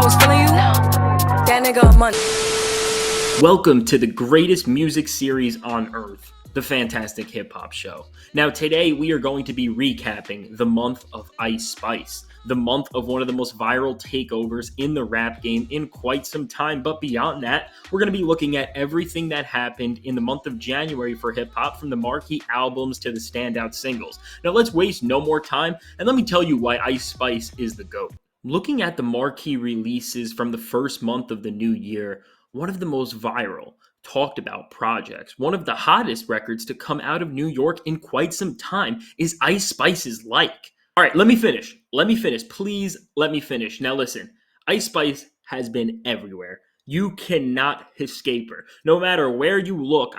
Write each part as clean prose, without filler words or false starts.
was feeling you, that nigga money. Welcome to the greatest music series on earth, the Fantastic Hip Hop Show. Now today we are going to be recapping the month of Ice Spice, the month of one of the most viral takeovers in the rap game in quite some time. But beyond that, we're going to be looking at everything that happened in the month of January for hip hop, from the marquee albums to the standout singles. Now let's waste no more time and let me tell you why Ice Spice is the GOAT. Looking at the marquee releases from the first month of the new year, one of the most viral, talked about projects, one of the hottest records to come out of New York in quite some time is Ice Spice's Like. All right, let me finish. Please let me finish. Now listen, Ice Spice has been everywhere. You cannot escape her. No matter where you look,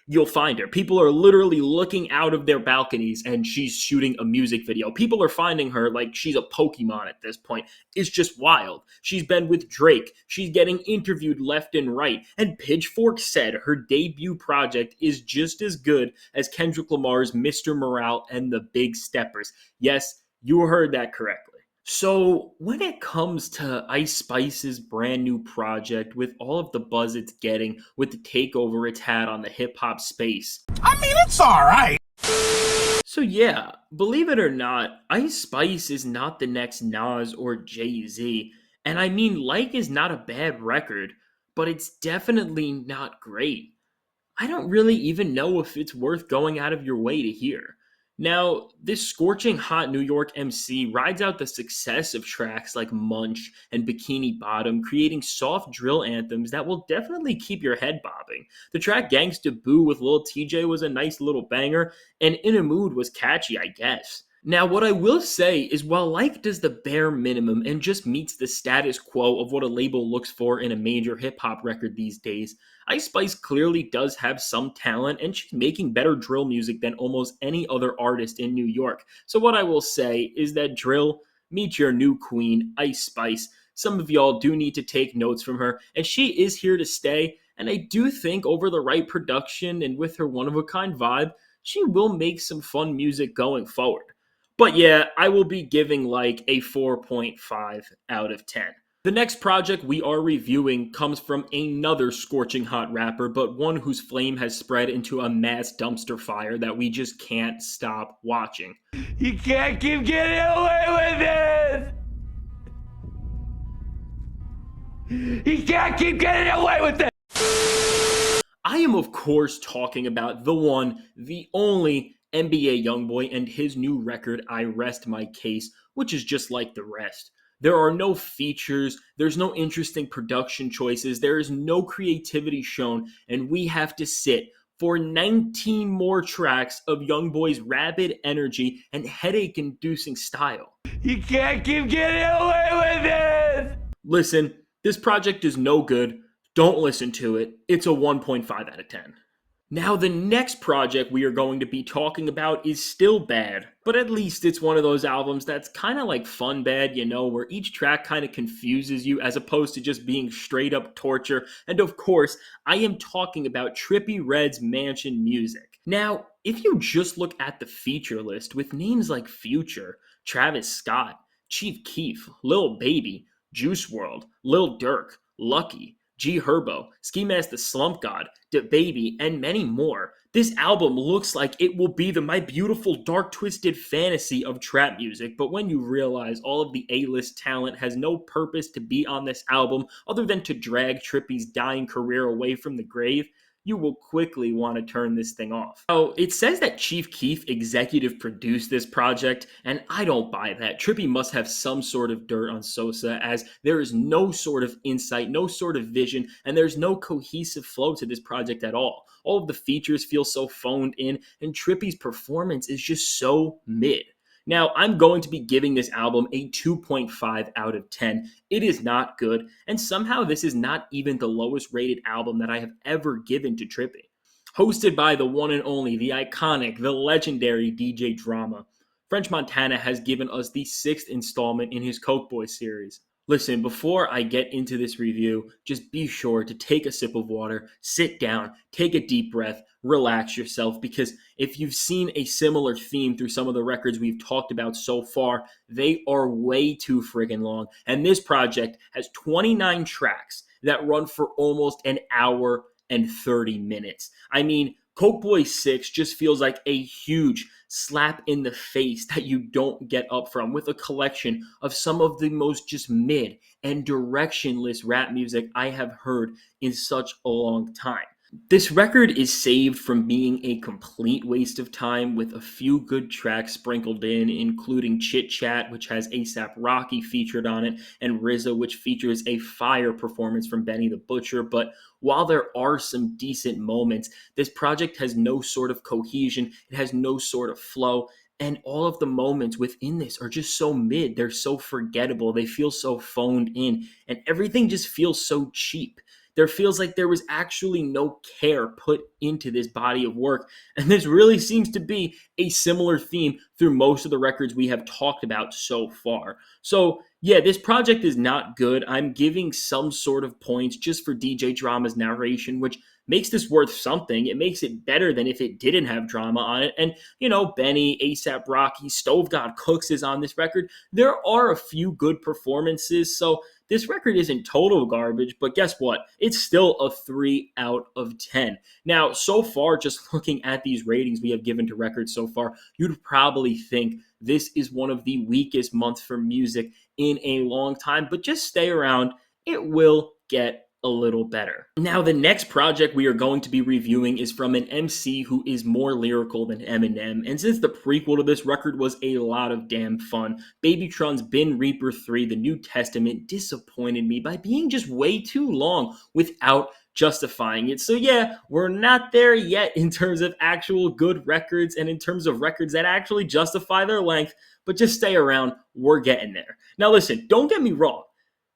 you'll find her. People are literally looking out of their balconies and she's shooting a music video. People are finding her like she's a Pokemon at this point. It's just wild. She's been with Drake. She's getting interviewed left and right. And Pitchfork said her debut project is just as good as Kendrick Lamar's Mr. Morale and the Big Steppers. Yes, you heard that correctly. So when it comes to Ice Spice's brand new project, with all of the buzz it's getting, with the takeover it's had on the hip hop space, it's alright. So yeah, believe it or not, Ice Spice is not the next Nas or Jay-Z. And Like is not a bad record, but it's definitely not great. I don't really even know if it's worth going out of your way to hear. Now, this scorching hot New York MC rides out the success of tracks like Munch and Bikini Bottom, creating soft drill anthems that will definitely keep your head bobbing. The track Gangsta Boo with Lil TJ was a nice little banger, and In a Mood was catchy, I guess. Now, what I will say is, while Like does the bare minimum and just meets the status quo of what a label looks for in a major hip-hop record these days, Ice Spice clearly does have some talent, and she's making better drill music than almost any other artist in New York. So what I will say is that drill, meet your new queen, Ice Spice. Some of y'all do need to take notes from her, and she is here to stay, and I do think over the right production and with her one-of-a-kind vibe, she will make some fun music going forward. But yeah, I will be giving Like a 4.5 out of 10. The next project we are reviewing comes from another scorching hot rapper, but one whose flame has spread into a mass dumpster fire that we just can't stop watching. You can't keep getting away with it! You can't keep getting away with it! I am, of course, talking about the one, the only NBA Youngboy and his new record, I Rest My Case, which is just like the rest. There are no features, there's no interesting production choices, there is no creativity shown, and we have to sit for 19 more tracks of Youngboy's rabid energy and headache-inducing style. You can't keep getting away with it! Listen, this project is no good. Don't listen to it. It's a 1.5 out of 10. Now, the next project we are going to be talking about is still bad, but at least it's one of those albums that's kind of like fun bad, where each track kind of confuses you as opposed to just being straight up torture. And of course, I am talking about Trippie Redd's Mansion Music. Now, if you just look at the feature list with names like Future, Travis Scott, Chief Keef, Lil Baby, Juice WRLD, Lil Durk, Lucky, G Herbo, Ski Mask the Slump God, DaBaby, and many more, this album looks like it will be the My Beautiful Dark Twisted Fantasy of trap music. But when you realize all of the A-list talent has no purpose to be on this album other than to drag Trippie's dying career away from the grave, you will quickly want to turn this thing off. Oh, it says that Chief Keef executive produced this project, and I don't buy that. Trippie must have some sort of dirt on Sosa, as there is no sort of insight, no sort of vision, and there's no cohesive flow to this project at all. All of the features feel so phoned in, and Trippie's performance is just so mid. Now, I'm going to be giving this album a 2.5 out of 10. It is not good, and somehow this is not even the lowest rated album that I have ever given to Trippie. Hosted by the one and only, the iconic, the legendary DJ Drama, French Montana has given us the 6th installment in his Coke Boys series. Listen, before I get into this review, just be sure to take a sip of water, sit down, take a deep breath, relax yourself, because if you've seen a similar theme through some of the records we've talked about so far, they are way too friggin' long. And this project has 29 tracks that run for almost an hour and 30 minutes. I mean, Coke Boy 6 just feels like a huge slap in the face that you don't get up from, with a collection of some of the most just mid and directionless rap music I have heard in such a long time. This record is saved from being a complete waste of time, with a few good tracks sprinkled in, including Chit Chat, which has ASAP Rocky featured on it, and RZA, which features a fire performance from Benny the Butcher. But while there are some decent moments, this project has no sort of cohesion, it has no sort of flow, and all of the moments within this are just so mid. They're so forgettable, they feel so phoned in, and everything just feels so cheap. There feels like there was actually no care put into this body of work. And this really seems to be a similar theme through most of the records we have talked about so far. So, yeah, this project is not good. I'm giving some sort of points just for DJ Drama's narration, which makes this worth something. It makes it better than if it didn't have drama on it. And, Benny, ASAP Rocky, Stove God Cooks is on this record. There are a few good performances, so this record isn't total garbage, but guess what? It's still a 3 out of 10. Now, so far, just looking at these ratings we have given to records so far, you'd probably think this is one of the weakest months for music in a long time, but just stay around. It will get a little better. Now, the next project we are going to be reviewing is from an MC who is more lyrical than Eminem, and since the prequel to this record was a lot of damn fun, Babytron's Bin Reaper 3, The New Testament, disappointed me by being just way too long without justifying it. So yeah, we're not there yet in terms of actual good records and in terms of records that actually justify their length, but just stay around, we're getting there. Now listen, don't get me wrong.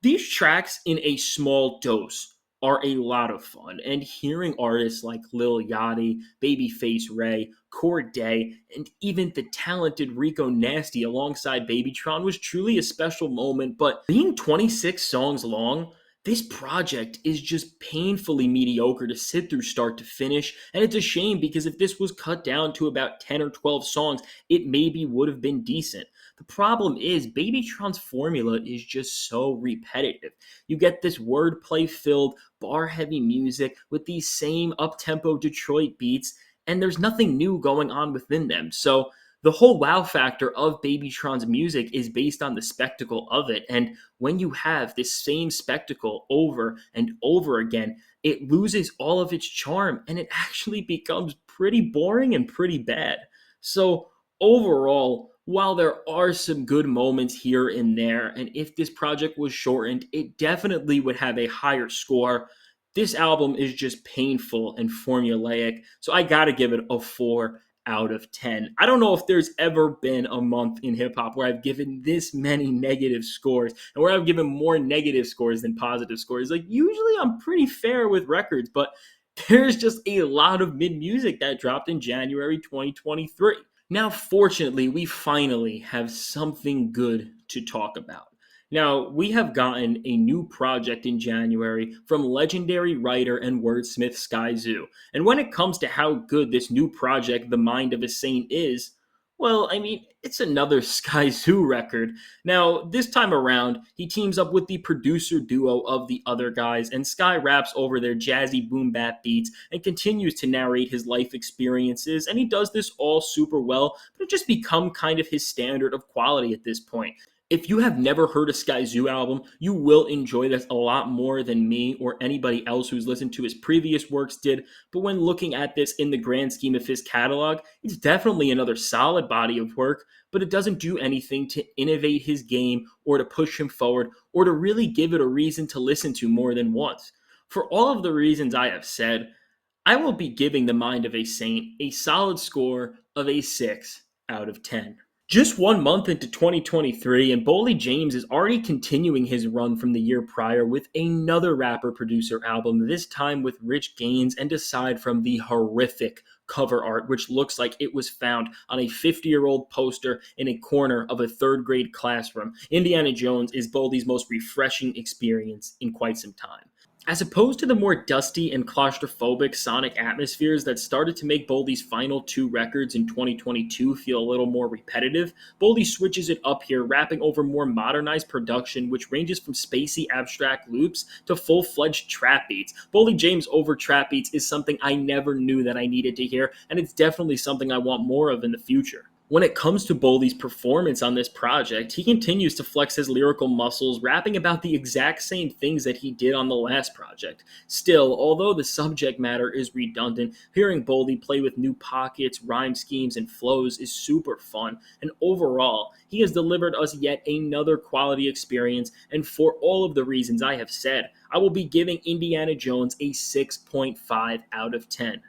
These tracks in a small dose are a lot of fun, and hearing artists like Lil Yachty, Babyface Ray, Corday, and even the talented Rico Nasty alongside Babytron was truly a special moment, but being 26 songs long, this project is just painfully mediocre to sit through start to finish, and it's a shame because if this was cut down to about 10 or 12 songs, it maybe would have been decent. The problem is Babytron's formula is just so repetitive. You get this wordplay-filled, bar-heavy music with these same up-tempo Detroit beats, and there's nothing new going on within them. So the whole wow factor of Babytron's music is based on the spectacle of it, and when you have this same spectacle over and over again, it loses all of its charm, and it actually becomes pretty boring and pretty bad. So overall, while there are some good moments here and there, and if this project was shortened, it definitely would have a higher score. This album is just painful and formulaic, so I gotta give it a 4 out of 10. I don't know if there's ever been a month in hip hop where I've given this many negative scores and where I've given more negative scores than positive scores. Like, usually I'm pretty fair with records, but there's just a lot of mid music that dropped in January 2023. Now, fortunately, we finally have something good to talk about. Now, we have gotten a new project in January from legendary writer and wordsmith Skyzoo. And when it comes to how good this new project, The Mind of a Saint, is, well, I mean, it's another Skyzoo record. Now, this time around, he teams up with the producer duo of The Other Guys, and Sky raps over their jazzy boom bap beats and continues to narrate his life experiences, and he does this all super well, but it just become kind of his standard of quality at this point. If you have never heard a Skyzoo album, you will enjoy this a lot more than me or anybody else who's listened to his previous works did, but when looking at this in the grand scheme of his catalog, it's definitely another solid body of work, but it doesn't do anything to innovate his game or to push him forward or to really give it a reason to listen to more than once. For all of the reasons I have said, I will be giving The Mind of a Saint a solid score of a 6 out of 10. Just 1 month into 2023, and Boldy James is already continuing his run from the year prior with another rapper-producer album, this time with Rich Gaines, and aside from the horrific cover art, which looks like it was found on a 50-year-old poster in a corner of a third-grade classroom, Indiana Jones is Boldy's most refreshing experience in quite some time. As opposed to the more dusty and claustrophobic sonic atmospheres that started to make Boldy's final two records in 2022 feel a little more repetitive, Boldy switches it up here, rapping over more modernized production which ranges from spacey abstract loops to full-fledged trap beats. Boldy James over trap beats is something I never knew that I needed to hear, and it's definitely something I want more of in the future. When it comes to Boldy's performance on this project, he continues to flex his lyrical muscles, rapping about the exact same things that he did on the last project. Still, although the subject matter is redundant, hearing Boldy play with new pockets, rhyme schemes, and flows is super fun, and overall, he has delivered us yet another quality experience, and for all of the reasons I have said, I will be giving Indiana Jones a 6.5 out of 10.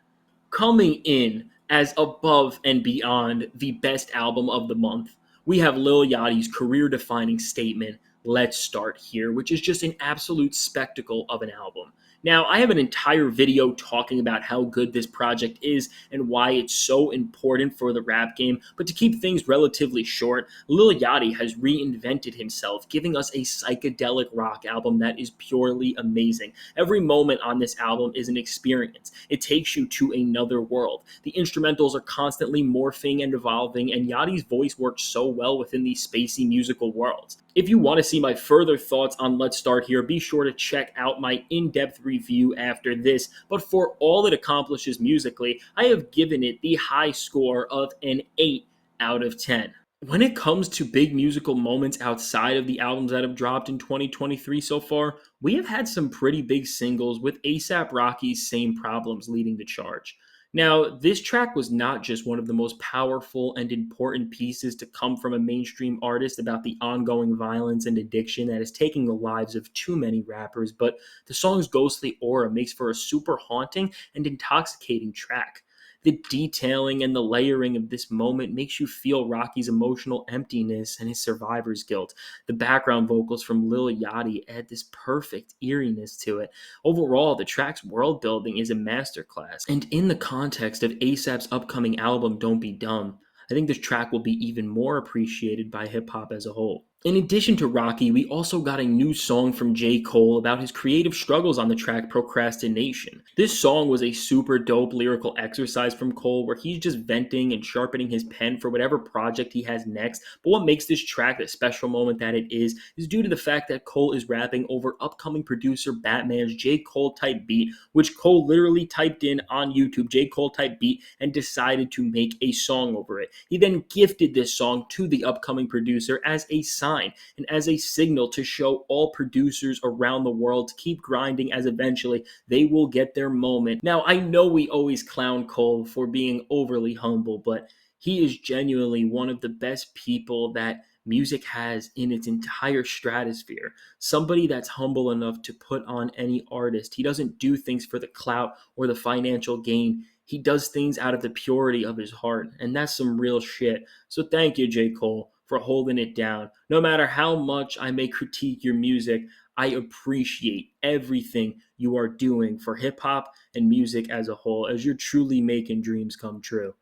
Coming in as above and beyond the best album of the month, we have Lil Yachty's career-defining statement, Let's Start Here, which is just an absolute spectacle of an album. Now, I have an entire video talking about how good this project is and why it's so important for the rap game, but to keep things relatively short, Lil Yachty has reinvented himself, giving us a psychedelic rock album that is purely amazing. Every moment on this album is an experience. It takes you to another world. The instrumentals are constantly morphing and evolving, and Yachty's voice works so well within these spacey musical worlds. If you want to see my further thoughts on Let's Start Here, be sure to check out my in-depth review after this, but for all it accomplishes musically, I have given it the high score of an 8 out of 10. When it comes to big musical moments outside of the albums that have dropped in 2023 so far, we have had some pretty big singles with A$AP Rocky's Same Problems leading the charge. Now, this track was not just one of the most powerful and important pieces to come from a mainstream artist about the ongoing violence and addiction that is taking the lives of too many rappers, but the song's ghostly aura makes for a super haunting and intoxicating track. The detailing and the layering of this moment makes you feel Rocky's emotional emptiness and his survivor's guilt. The background vocals from Lil Yachty add this perfect eeriness to it. Overall, the track's world building is a masterclass. And in the context of A$AP's upcoming album, Don't Be Dumb, I think this track will be even more appreciated by hip-hop as a whole. In addition to Rocky, we also got a new song from J. Cole about his creative struggles on the track Procrastination. This song was a super dope lyrical exercise from Cole where he's just venting and sharpening his pen for whatever project he has next, but what makes this track the special moment that it is due to the fact that Cole is rapping over upcoming producer Batman's J. Cole type beat, which Cole literally typed in on YouTube, J. Cole type beat, and decided to make a song over it. He then gifted this song to the upcoming producer as a sign and as a signal to show all producers around the world to keep grinding, as eventually they will get their moment. Now, I know we always clown Cole for being overly humble, but he is genuinely one of the best people that music has in its entire stratosphere. Somebody that's humble enough to put on any artist. He doesn't do things for the clout or the financial gain. He does things out of the purity of his heart, and that's some real shit. So thank you, J. Cole, for holding it down. No matter how much I may critique your music, I appreciate everything you are doing for hip-hop and music as a whole, as you're truly making dreams come true.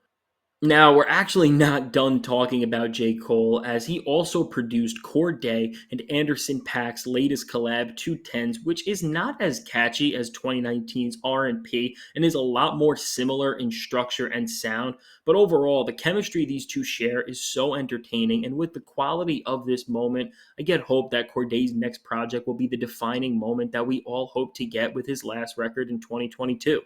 Now, we're actually not done talking about J. Cole, as he also produced Corday and Anderson .Paak's latest collab, 210s, which is not as catchy as 2019's R&P and is a lot more similar in structure and sound, but overall, the chemistry these two share is so entertaining, and with the quality of this moment, I get hope that Corday's next project will be the defining moment that we all hope to get with his last record in 2022.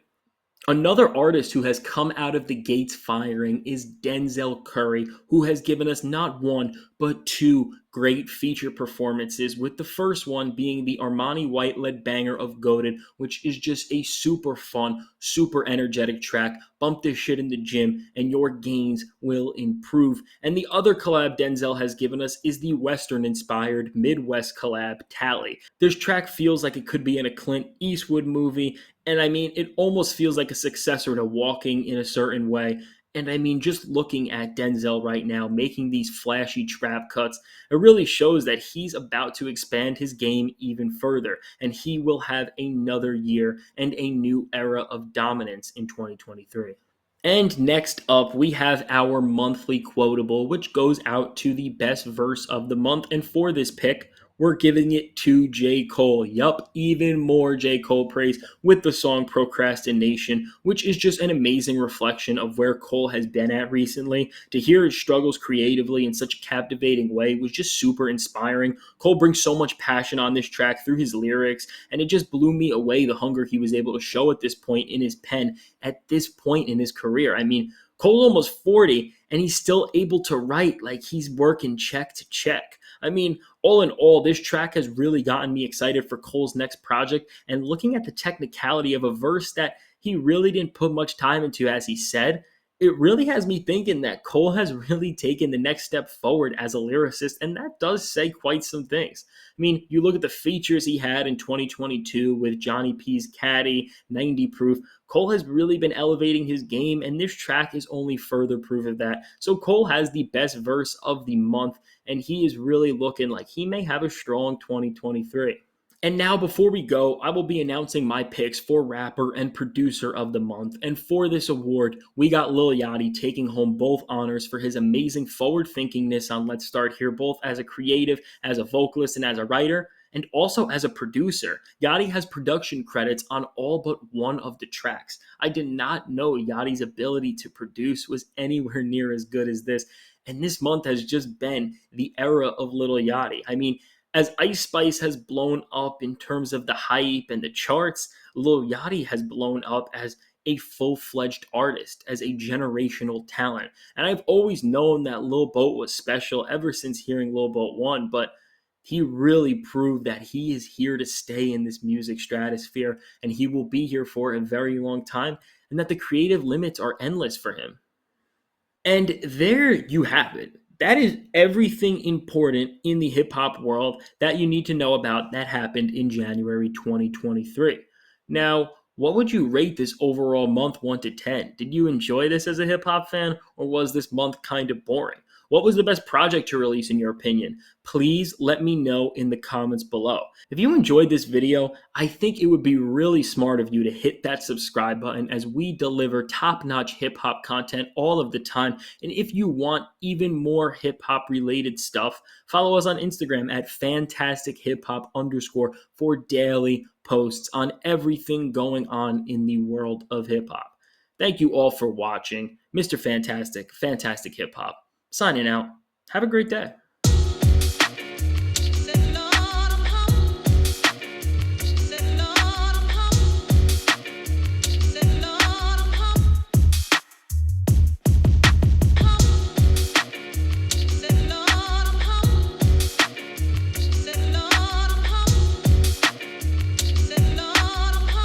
Another artist who has come out of the gates firing is Denzel Curry, who has given us not one, but two great feature performances, with the first one being the Armani White-led banger of Goated, which is just a super fun, super energetic track. Bump this shit in the gym and your gains will improve. And the other collab Denzel has given us is the Western-inspired Midwest collab, Tally. This track feels like it could be in a Clint Eastwood movie, and I mean, it almost feels like a successor to Walking in a certain way. And I mean, just looking at Denzel right now, making these flashy trap cuts, it really shows that he's about to expand his game even further, and he will have another year and a new era of dominance in 2023. And next up, we have our monthly quotable, which goes out to the best verse of the month. And for this pick, we're giving it to J. Cole. Yup, even more J. Cole praise with the song Procrastination, which is just an amazing reflection of where Cole has been at recently. To hear his struggles creatively in such a captivating way was just super inspiring. Cole brings so much passion on this track through his lyrics, and it just blew me away the hunger he was able to show at this point in his pen, at this point in his career. I mean, Cole almost 40, and he's still able to write like he's working check to check. I mean, all in all, this track has really gotten me excited for Cole's next project, and looking at the technicality of a verse that he really didn't put much time into, as he said, it really has me thinking that Cole has really taken the next step forward as a lyricist, and that does say quite some things. I mean, you look at the features he had in 2022 with Johnny P's Caddy, 90 Proof. Cole has really been elevating his game, and this track is only further proof of that. So Cole has the best verse of the month, and he is really looking like he may have a strong 2023. And now, before we go, I will be announcing my picks for rapper and producer of the month. And for this award, we got Lil Yachty taking home both honors for his amazing forward-thinkingness on Let's Start Here, both as a creative, as a vocalist, and as a writer, and also as a producer. Yachty has production credits on all but one of the tracks. I did not know Yachty's ability to produce was anywhere near as good as this. And this month has just been the era of Lil Yachty. I mean, as Ice Spice has blown up in terms of the hype and the charts, Lil Yachty has blown up as a full-fledged artist, as a generational talent. And I've always known that Lil Boat was special ever since hearing Lil Boat 1, but he really proved that he is here to stay in this music stratosphere, and he will be here for a very long time, and that the creative limits are endless for him. And there you have it. That is everything important in the hip hop world that you need to know about that happened in January 2023. Now, what would you rate this overall month 1 to 10? Did you enjoy this as a hip hop fan, or was this month kind of boring? What was the best project to release in your opinion? Please let me know in the comments below. If you enjoyed this video, I think it would be really smart of you to hit that subscribe button, as we deliver top-notch hip-hop content all of the time. And if you want even more hip-hop related stuff, follow us on Instagram at fantastichiphop_ for daily posts on everything going on in the world of hip-hop. Thank you all for watching. Mr. Fantastic, Fantastic Hip Hop, signing out. Have a great day.